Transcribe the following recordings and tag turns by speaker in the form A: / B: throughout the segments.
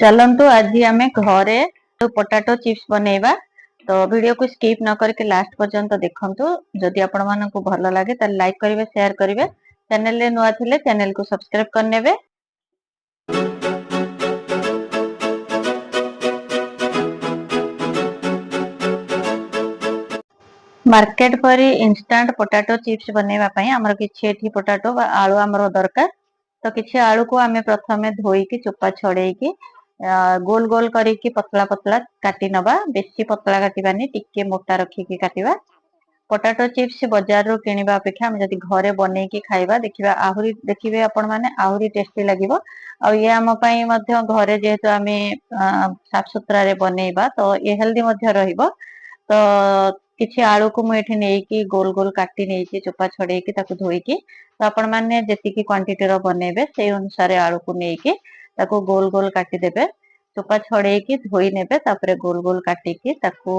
A: चलंतु आज आम घरे पोटाटो चिप्स बनैबा। तो वीडियो को स्किप न करके लास्ट पर्यंत देखंतु। जदि आपण मानकु भलो लागे त लाइक करिवे, शेयर करिवे। चैनल रे नुआ थिले चैनल को सब्सक्राइब करनेबे। मार्केट परी इंस्टेंट पोटाटो चिप्स बनैबा पई हमर किछि एठी पोटाटो बा आलू हमर दरकार। तो किछि आलू को आमे प्रथमे धोई की चोपा छडेई की गोल गोल करिकी पतला पतला काटी नबा। बेसी पतला काटिबानी, टिके मोटा रखिकी काटिबा। पोटाटो चिप्स बाजार रो किनिबा अपेक्षा हम जदि घरे बनेकी खाइबा देखिबा आहुरी देखिबे आपण माने आहुरी टेस्टी लागिबो। आ ये हम पई मध्य घरे जेहेतु आमे साफ सुथरा रे बनेइबा तो ये हेल्दी मध्य रहिबो। तो किछि आलू को मु एठी नेकी गोल गोल काटी नेकी चोपा छडेकी ताकू धोईकी, तो आपण माने जेतिकी क्वांटिटी रो बनेबे सेई अनुसार आलू को नेकी ताकू गोल गोल काटी देबे। चोपा छडेकी धोई नेबे, तापरे गोल गोल काटिकी ताकू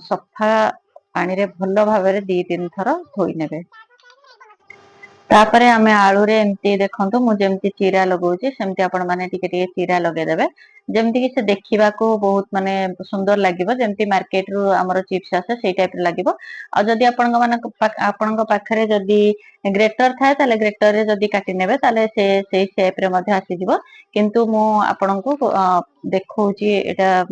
A: सफा पानी रे भलो भाबरे 2-3 थर धोई नेबे। तापरे आमे आलू रे एमती देखंतु मु जेमती चीरा लगाउची सेमती आपण माने टिके टिके चीरा लगे देबे। जेमती कि से देखिबा को बहुत माने सुंदर लागिबो, जेमती मार्केट रो हमर चिप्स आसे सेई टाइप रे लागिबो। आ जदि आपणक पाखरे जदि ग्रेटर थाए ताले ग्रेटर रे जदि काटी नेबे ताले से सेई शेप रे मध्ये आसी जिवो। किंतु मु आपणको देखौची एटा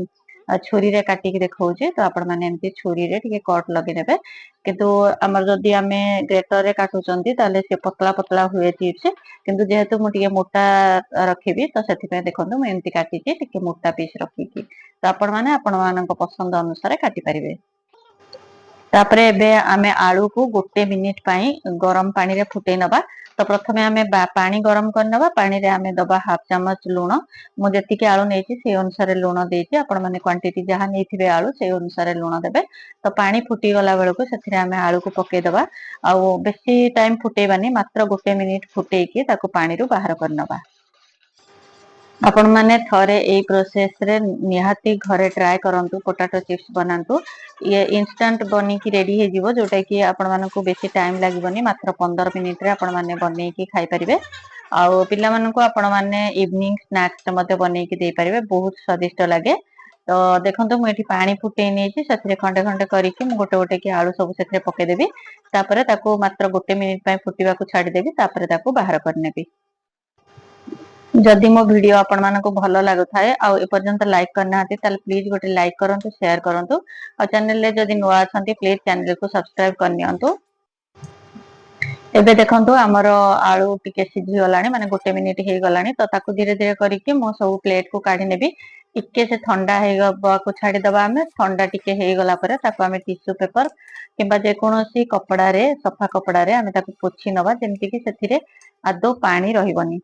A: छुरी रे काटी की देखौची, तो आपण माने एमती छुरी रे टिके कट लगे नेबे। किंतु हमर जदि आमे ग्रेटर रे काटुचंती ताले से पतला पतला हुए चिप्स। किंतु जेहेतु मु टिके मोटा रखिबी तो सेति पे देखंतु मु एमती काटिची टिके मोटा पीस रखिकी। तो आपण माने आपण मानक पसंद अनुसार काटी परिबे। तापरे एबे आमे आलू को 1 मिनिट पाई गरम पानी रे फुटै नबा। तो प्रथमे आमे पानी गरम कर नबा। पानी रे आमे दबा हाफ चम्मच लूण। मु जेतिके आलू नेची से अनुसार लूण देची, आपण माने क्वांटिटी जहा नेथिबे आलू से अनुसार लूण देबे। तो पानी फुटी गला बेलको सेथिरे आमे आलू को पके दबा। आ बेसी टाइम फुटेबानी, मात्र 1 मिनिट फुटेकी ताकू पानी रू बाहर कर नबा। आपण माने थरे एई प्रोसेस रे निहाती घरे ट्राई करंतु, पोटाटो चिप्स बनांतु। ये इंस्टेंट बनी की रेडी हे जिवो, जोटा कि आपण मानकु बेसी टाइम लागबोनी, मात्र 15 मिनिट रे आपण माने बनै की खाई परिबे। आ पिला मानकु आपण माने इवनिंग स्नैक्स मध्ये बनै की दे परिबे, बहुत स्वादिष्ट लागे। तो देखंतु मु एठी पानी फुटेई नेची, सेथिरे खंडे खंडे करिकी मु गोटे गोटे की आलू सब सेथिरे पके देबी। तापरे ताकू मात्र 1 मिनिट पय फुटिबा को छाडी देबी, तापरे ताकू बाहर करनेबी। जदि मो वीडियो आपण मानको भलो लागुथाय आ ए पर्यंत लाइक करना हती ताले प्लीज गोटे लाइक करंतु, शेयर करंतु। आ चैनल रे जदि नुआ अछंती प्लीज चैनल को सब्सक्राइब करनियंतु। एबे देखंतु हमर आलू टिके सिझी गलानी, माने 1 मिनिट हे गलानी। तो ताकू धीरे धीरे करिके मो सब प्लेट को काढी नेबी। टिके से ठंडा हे गबा को छाडी दबा। आमे ठंडा टिके हे गला परे ताकू आमे टिश्यू पेपर किबा जे कोनोसी कपड़ा रे, सफा कपड़ा रे आमे ताकू पोछि नबा, जेमति कि सेथिरे आदो पानी रहिबनी।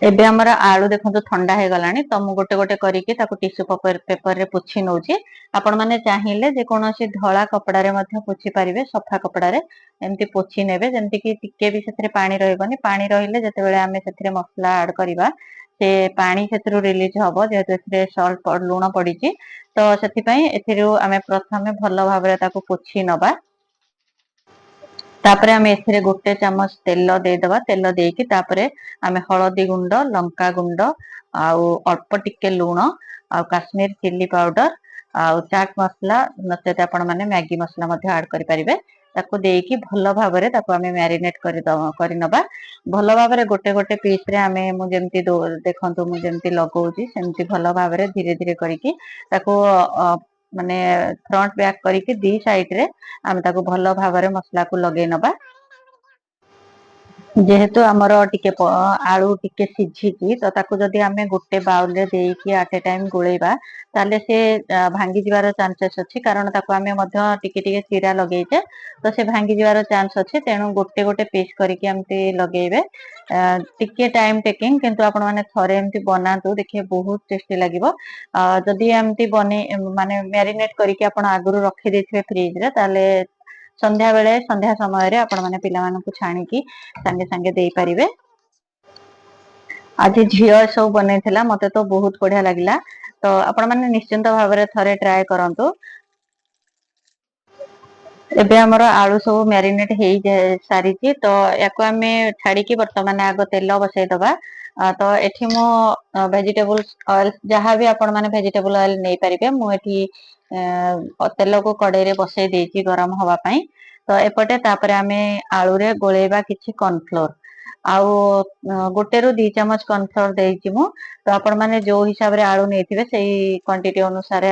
A: एबे हमर आलू देखंतु ठंडा हे गलानी। तो मु गोटे गोटे करिके ताकू टिश्यू पेपर रे पोछि नउची। आपण माने चाहिले जे कोनोसी धळा कपड़ा रे मध्ये पोछि परिबे, सफा कपड़ा रे एमती पोछि नेबे, जेमति कि टिके भी सेथिरे पानी रहिबनी। पानी रहिले जते बेले आमे सेथिरे मसला ऐड करिबा से पानी सेथिरु रिलीज हबो, जेहेतु एथिरे सॉल्ट लूण पडिची। तो सेथि पई एथिरु आमे प्रथमे भलो भाबरे ताकू पोछि नबा। तापरे आमे एथिरे 1 चम्मच तेल दे दबा। तेल देकी तापरे आमे हळदी गुंड, लंका गुंड, आउ अल्प टिके लूण, आउ काश्मीर चिल्ली पाउडर, आउ चाट मसला, नचेत आपण माने मैगी मसला मध्ये ऐड करि परिबे। ताकू देकी भलो भाबरे ताकू आमे मैरिनेट करि नबा। भलो भाबरे गोटे गोटे पीस रे आमे मु जेमति देखंतु मु जेमति लगौची सेमति भलो भाबरे धीरे धीरे करिकी ताकू माने फ्रंट बैक करिकी दी साइड रे आमे ताकू भलो भाबरे मसला को लगे नबा। जेहेतु हमर टिके आलू टिके सिझिची, तो ताकू जदि आमे गोटे बाउल रे देकी एट ए टाइम गुळेबा ताले से भांगी जिवार चांसेस अछि, कारण ताकू आमे मध्य टिके टिके चीरा लगेइचे। तो से भांगी जिवार चांस अछि, तेनु गोटे गोटे पीस करिके एमती लगेइबे। टिके टाइम टेकिंग, किंतु आपण माने थरे एमती बनातु, देखिए बहुत टेस्टी लागिबो। जदि एमती बने माने मैरिनेट करिके आपण आगुरु रखि देथिबे फ्रिज रे, ताले संध्या बेले संध्या समय रे आपण माने पिला मानकु छाणी की संगे संगे देई परिबे। आज झियो सब बनैथिला, मते तो बहुत बढ़िया लागिला। तो आपण माने निश्चिंत भाबरे थरे ट्राई करंतु। एबे हमर आलू सब मैरिनेट हेई सारीची। तो याको आमे छाड़ी की वर्तमान आगो तेल बसै दबा। तो एठी मो वेजिटेबल ऑयल जहाँ भी आपण माने वेजिटेबल ऑयल नहीं पारिबे मु एठी तेल को कड़ाई रे बसई देछि गरम हवा पई तो एपटे तापरे आमे आलू रे गोलेबा किछि कॉर्नफ्लोर आउ गोटे रु 2 चम्मच कॉर्नफ्लोर देछि मु तो आपण माने जो हिसाब रे आलू नेथिबे सेही क्वांटिटी अनुसार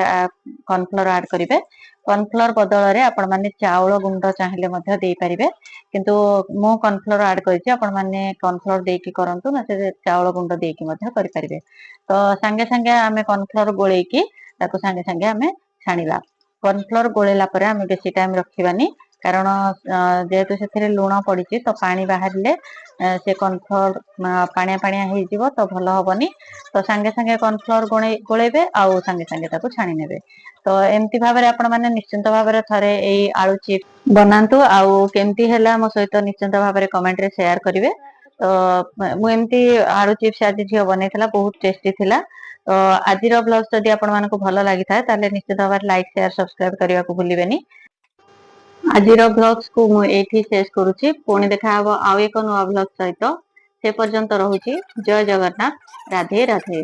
A: कॉर्नफ्लोर ऐड करिवे कॉर्नफ्लोर बदल रे आपण माने चाउल गुंड चाहिले मध्ये देई परिबे किंतु मो कॉर्नफ्लोर ऐड करिछि आपण माने कॉर्नफ्लोर देकी करंतु ना से चाउल गुंड देकी मध्ये करि परिबे तो संगे संगे आमे कॉर्नफ्लोर गोलेकी ताको संगे संगे आमे छाणीला कॉर्नफ्लोर गोलेला परे आमे बेसी टाइम रखिबानी कारण जेहेतु से लुण पड़ी तो पानी बाहर से कॉर्नफ्लोर पानिया पानिया हो जीवो तो भल हबनी तो संगे संगे कॉर्नफ्लोर गोलेबे आउ संगे संगे ताको छाणी नेबे तो एमती भाव में आपण माने निश्चिंत भाव में थरे एई आलू चिप्स बनातु आउ केमती हैला मो सहित निश्चिंत भाव में कमेंट रे शेयर करिवे तो मु एमती आलू चिप्स आज झियो बनेइथला बहुत टेस्टी थिला तो आजिर ब्लॉग जदि आपण मानको भलो लागि थाए ताले निश्चित भाव में लाइक शेयर सब्सक्राइब करिया को भूलिबेनी आजिर ब्लॉग्स को मु एठी शेष करूची पुणी देखा हबो आउ एक नुवा ब्लॉग सहित से पर्यंत रहुची जय जगन्नाथ राधे राधे।